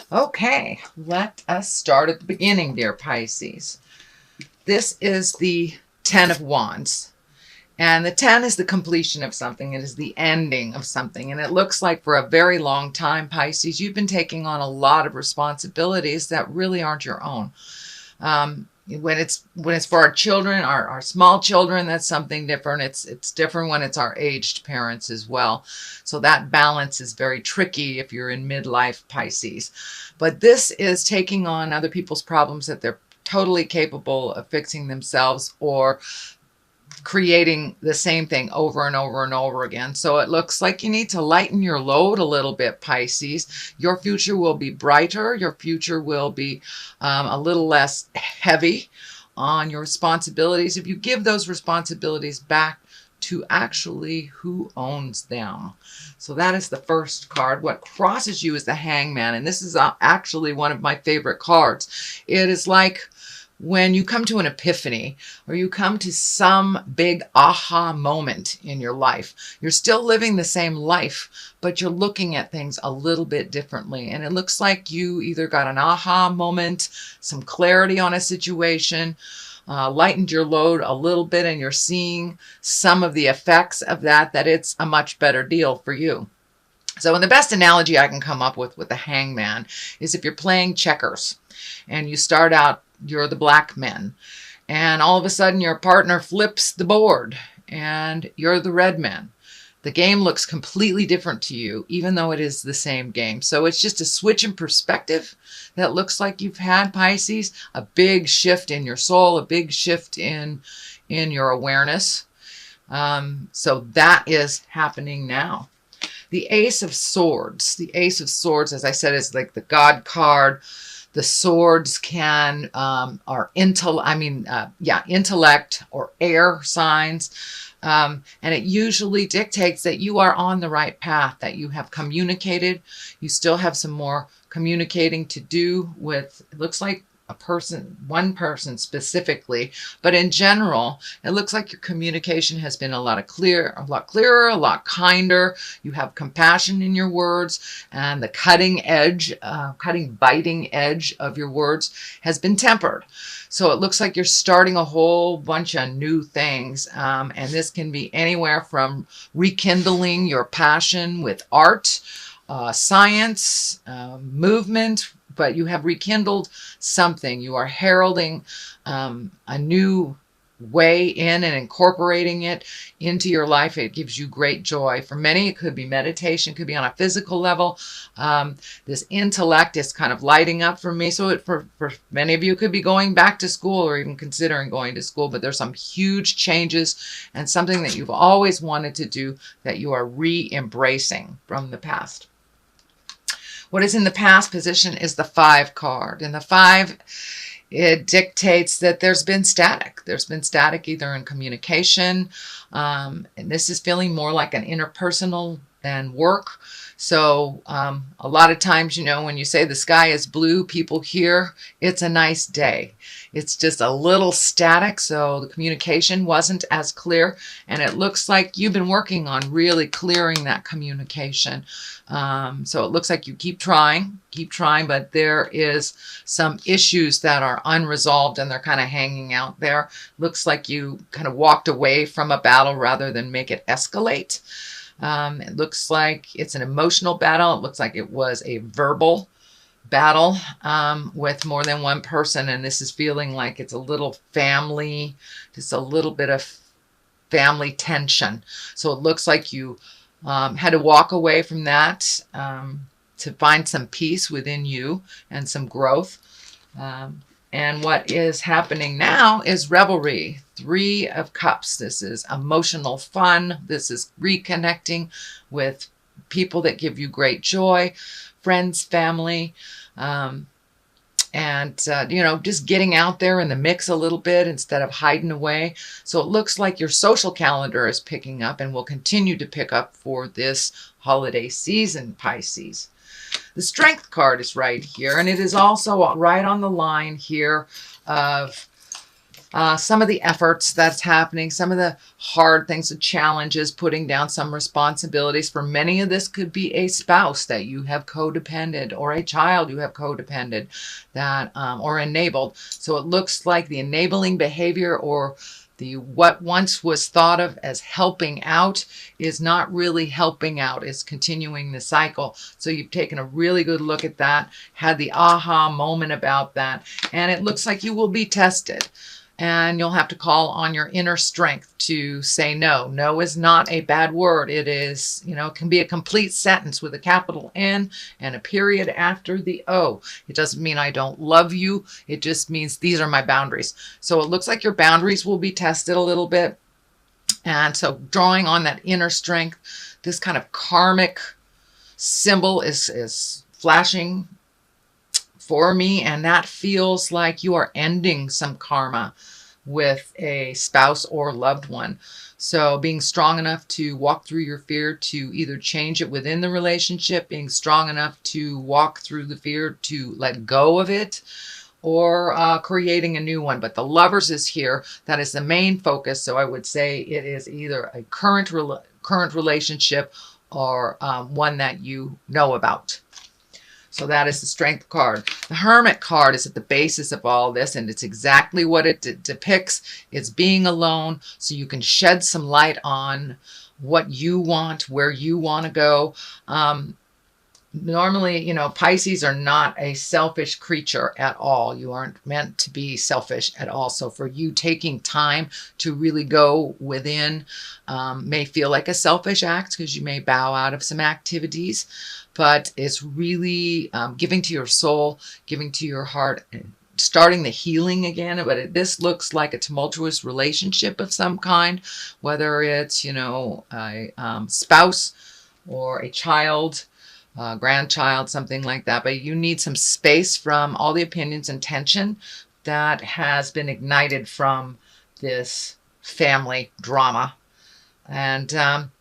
Okay, let us start at the beginning, dear Pisces. This is the Ten of Wands. And the 10 is the completion of something. It is the ending of something. And it looks like for a very long time, Pisces, you've been taking on a lot of responsibilities that really aren't your own. When it's for our children, our small children, that's something different. It's different when it's our aged parents as well. So that balance is very tricky if you're in midlife, Pisces. But this is taking on other people's problems that they're totally capable of fixing themselves, or creating the same thing over and over and over again. So it looks like you need to lighten your load a little bit, Pisces. Your future will be brighter. Your future will be a little less heavy on your responsibilities if you give those responsibilities back to actually who owns them. So that is the first card. What crosses you is the Hangman, and this is actually one of my favorite cards. It is like when you come to an epiphany, or you come to some big aha moment in your life. You're still living the same life, but you're looking at things a little bit differently. And it looks like you either got an aha moment, some clarity on a situation, lightened your load a little bit, and you're seeing some of the effects of that it's a much better deal for you. So the best analogy I can come up with the Hangman is if you're playing checkers and you start out, you're the black man, and all of a sudden your partner flips the board and you're the red man. The game looks completely different to you, even though it is the same game. So it's just a switch in perspective that looks like you've had, Pisces, a big shift in your soul, a big shift in your awareness. So that is happening now. The Ace of Swords. The Ace of Swords, as I said, is like the God card. The swords are intellect or air signs. And it usually dictates that you are on the right path, that you have communicated. You still have some more communicating to do with, it looks like one person specifically, but in general, it looks like your communication has been a lot clearer, a lot kinder. You have compassion in your words, and the biting edge of your words has been tempered. So it looks like you're starting a whole bunch of new things. And this can be anywhere from rekindling your passion with art, science, movement, but you have rekindled something. You are heralding a new way in and incorporating it into your life. It gives you great joy. For many, it could be meditation, could be on a physical level. This intellect is kind of lighting up for me. So for many of you, it could be going back to school or even considering going to school, but there's some huge changes and something that you've always wanted to do that you are re-embracing from the past. What is in the past position is the 5 card. And the 5, it dictates that there's been static. There's been static either in communication. And this is feeling more like an interpersonal than work. So a lot of times, when you say the sky is blue, people hear it's a nice day. It's just a little static, so the communication wasn't as clear, and it looks like you've been working on really clearing that communication. So it looks like you keep trying, but there is some issues that are unresolved and they're kind of hanging out there. Looks like you kind of walked away from a battle rather than make it escalate. It looks like it's an emotional battle. It looks like it was a verbal battle with more than one person, and this is feeling like it's a little family, just a little bit of family tension. So it looks like you had to walk away from that to find some peace within you and some growth. And what is happening now is revelry. 3 of Cups. This is emotional fun. This is reconnecting with people that give you great joy, friends, family, and just getting out there in the mix a little bit instead of hiding away. So it looks like your social calendar is picking up and will continue to pick up for this holiday season, Pisces. The Strength card is right here, and it is also right on the line here of some of the efforts that's happening, some of the hard things, the challenges, putting down some responsibilities. For many of this could be a spouse that you have codependent, or a child you have codependent, that or enabled. So it looks like the enabling behavior, or what once was thought of as helping out, is not really helping out, is continuing the cycle. So you've taken a really good look at that, had the aha moment about that, and it looks like you will be tested. And you'll have to call on your inner strength to say no. No is not a bad word. It is, it can be a complete sentence with a capital N and a period after the O. It doesn't mean I don't love you. It just means these are my boundaries. So it looks like your boundaries will be tested a little bit. And so drawing on that inner strength, this kind of karmic symbol is flashing for me, and that feels like you are ending some karma with a spouse or loved one. So being strong enough to walk through your fear to either change it within the relationship, being strong enough to walk through the fear to let go of it, or creating a new one. But the Lovers is here. That is the main focus. So I would say it is either a current relationship, or one that you know about. So that is the Strength card. The Hermit card is at the basis of all this, and it's exactly what it depicts. It's being alone, so you can shed some light on what you want, where you want to go. Normally, Pisces are not a selfish creature at all. You aren't meant to be selfish at all. So for you, taking time to really go within may feel like a selfish act, because you may bow out of some activities. But it's really giving to your soul, giving to your heart, and starting the healing again. But this looks like a tumultuous relationship of some kind, whether it's, a spouse or a child, grandchild, something like that. But you need some space from all the opinions and tension that has been ignited from this family drama. And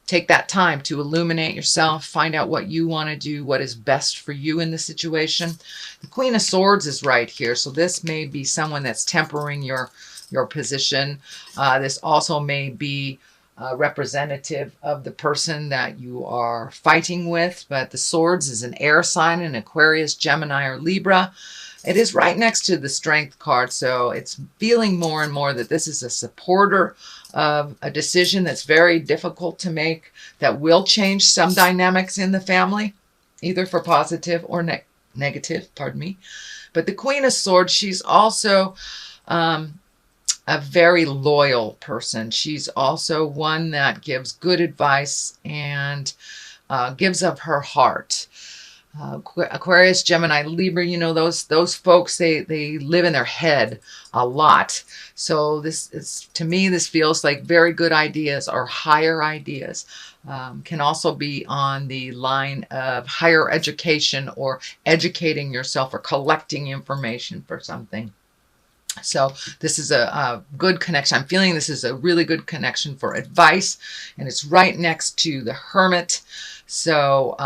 take that time to illuminate yourself, find out what you want to do, what is best for you in the situation. The Queen of Swords is right here. So this may be someone that's tempering your position. This also may be representative of the person that you are fighting with. But the Swords is an air sign, an Aquarius, Gemini, or Libra. It is right next to the Strength card, so it's feeling more and more that this is a supporter of a decision that's very difficult to make, that will change some dynamics in the family, either for positive or negative, pardon me. But the Queen of Swords, she's also a very loyal person. She's also one that gives good advice and gives of her heart. Aquarius, Gemini, Libra, those folks, they live in their head a lot. So this is, to me, this feels like very good ideas or higher ideas. Can also be on the line of higher education, or educating yourself, or collecting information for something. So this is a good connection. I'm feeling this is a really good connection for advice, and it's right next to the Hermit. So,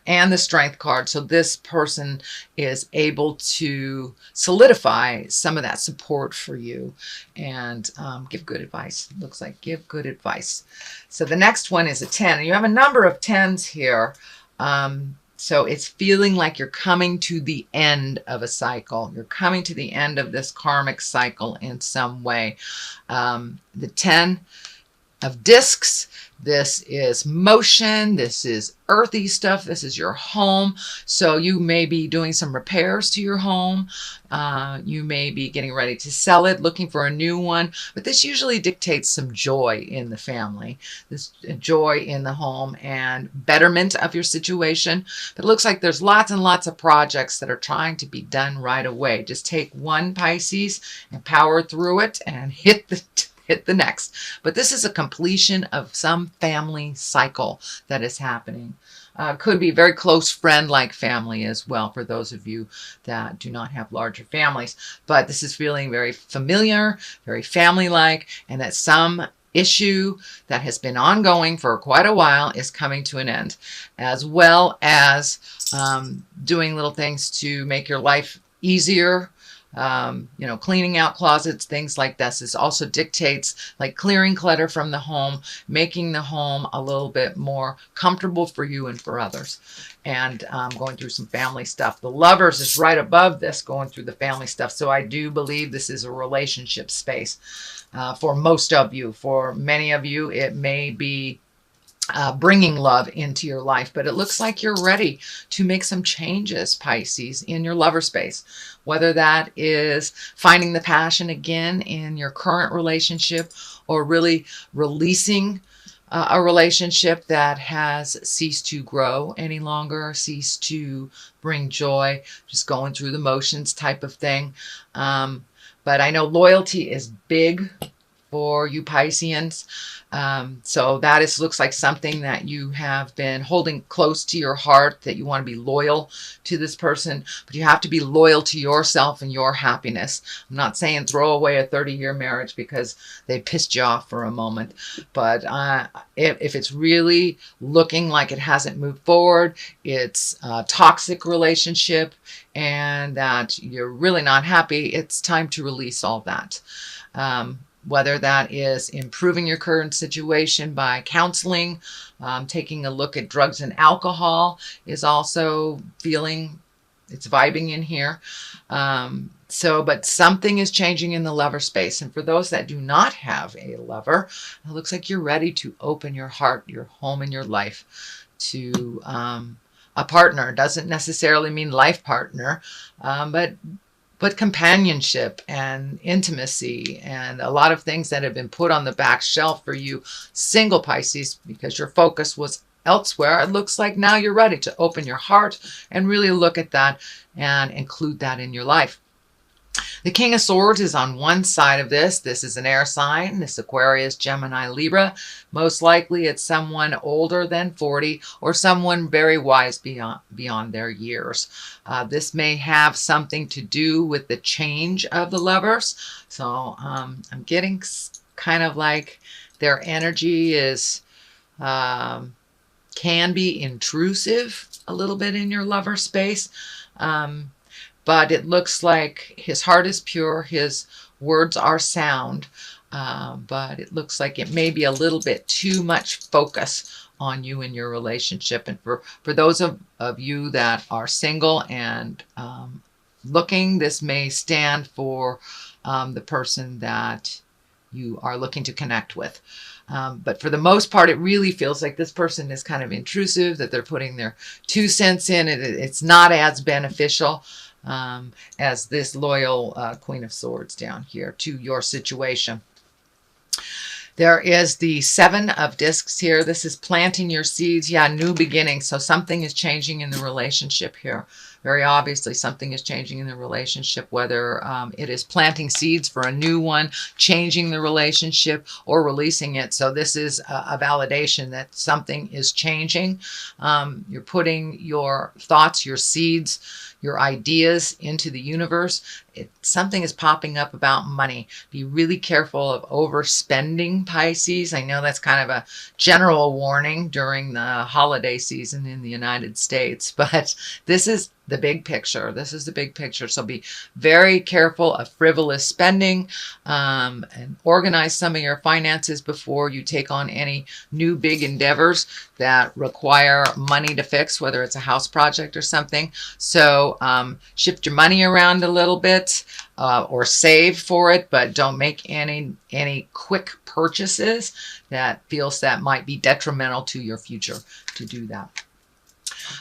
and the Strength card. So this person is able to solidify some of that support for you, and give good advice. It looks like give good advice. So the next one is a 10. You have a number of 10s here. So it's feeling like you're coming to the end of a cycle. You're coming to the end of this karmic cycle in some way. The 10 of discs. This is motion. This is earthy stuff. This is your home. So you may be doing some repairs to your home. You may be getting ready to sell it, looking for a new one. But this usually dictates some joy in the family, this joy in the home, and betterment of your situation. But it looks like there's lots and lots of projects that are trying to be done right away. Just take one, Pisces, and power through it and hit the next. But this is a completion of some family cycle that is happening. Could be very close friend-like family as well, for those of you that do not have larger families. But this is feeling very familiar, very family-like, and that some issue that has been ongoing for quite a while is coming to an end, as well as doing little things to make your life easier. Cleaning out closets, things like this. This also dictates like clearing clutter from the home, making the home a little bit more comfortable for you and for others, and going through some family stuff. The Lovers is right above this, going through the family stuff. So I do believe this is a relationship space for most of you. For many of you, it may be bringing love into your life, but it looks like you're ready to make some changes, Pisces, in your lover space, whether that is finding the passion again in your current relationship or really releasing a relationship that has ceased to grow any longer, ceased to bring joy, just going through the motions type of thing. But I know loyalty is big for you Pisceans. So that looks like something that you have been holding close to your heart, that you want to be loyal to this person, but you have to be loyal to yourself and your happiness. I'm not saying throw away a 30-year marriage because they pissed you off for a moment, but if it's really looking like it hasn't moved forward, it's a toxic relationship, and that you're really not happy, it's time to release all that. Whether that is improving your current situation by counseling, taking a look at drugs and alcohol is also feeling, it's vibing in here. But something is changing in the lover space. And for those that do not have a lover, it looks like you're ready to open your heart, your home, and your life to a partner. Doesn't necessarily mean life partner, but companionship and intimacy and a lot of things that have been put on the back shelf for you single Pisces because your focus was elsewhere. It looks like now you're ready to open your heart and really look at that and include that in your life. The King of Swords is on one side of this. This is an air sign. This Aquarius, Gemini, Libra. Most likely it's someone older than 40 or someone very wise beyond their years. This may have something to do with the change of the lovers. So I'm getting kind of like their energy is can be intrusive a little bit in your lover space. But it looks like his heart is pure, his words are sound, but it looks like it may be a little bit too much focus on you and your relationship. And for those of you that are single and looking, this may stand for the person that you are looking to connect with. But for the most part, it really feels like this person is kind of intrusive, that they're putting their 2 cents in. It's not as beneficial as this loyal Queen of Swords down here to your situation. There is the 7 of Discs here. This is planting your seeds. Yeah, new beginning. So something is changing in the relationship here. Very obviously, something is changing in the relationship, whether it is planting seeds for a new one, changing the relationship, or releasing it. So this is a validation that something is changing. You're putting your thoughts, your seeds, your ideas into the universe. Something is popping up about money. Be really careful of overspending, Pisces. I know that's kind of a general warning during the holiday season in the United States, but this is the big picture. This is the big picture. So be very careful of frivolous spending, and organize some of your finances before you take on any new big endeavors that require money to fix, whether it's a house project or something. So shift your money around a little bit, or save for it, but don't make any quick purchases that feels that might be detrimental to your future to do that.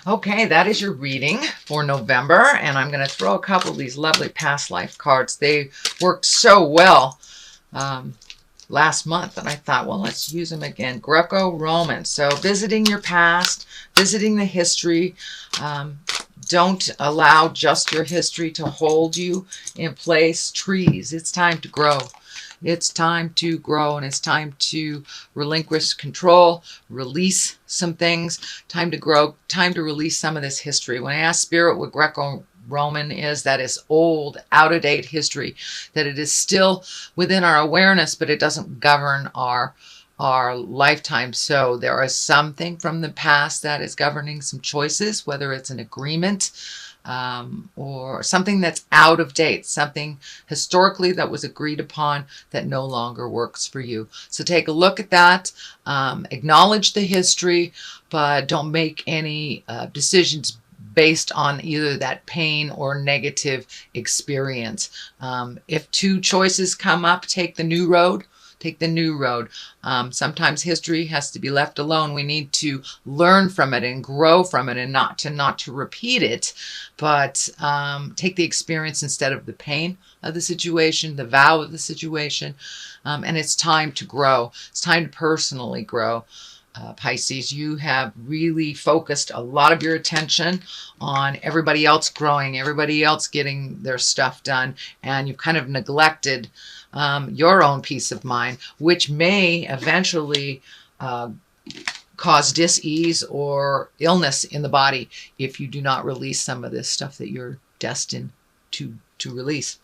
Okay, that is your reading for November, and I'm going to throw a couple of these lovely past life cards. They worked so well last month, and I thought, well, let's use them again. Greco-Roman. So visiting your past, visiting the history. Don't allow just your history to hold you in place. Trees, it's time to grow. It's time to grow, and it's time to relinquish control, release some things, time to grow, time to release some of this history. When I ask Spirit what Greco-Roman is, that is old, out-of-date history, that it is still within our awareness, but it doesn't govern our lifetime. So there is something from the past that is governing some choices, whether it's an agreement, or something that's out of date, something historically that was agreed upon that no longer works for you. So take a look at that, acknowledge the history, but don't make any decisions based on either that pain or negative experience. If two choices come up, take the new road. Take the new road. Sometimes history has to be left alone. We need to learn from it and grow from it, and not to repeat it, but take the experience instead of the pain of the situation, the vow of the situation. And it's time to grow. It's time to personally grow. Pisces, you have really focused a lot of your attention on everybody else growing, everybody else getting their stuff done, and you've kind of neglected your own peace of mind, which may eventually cause dis-ease or illness in the body if you do not release some of this stuff that you're destined to release.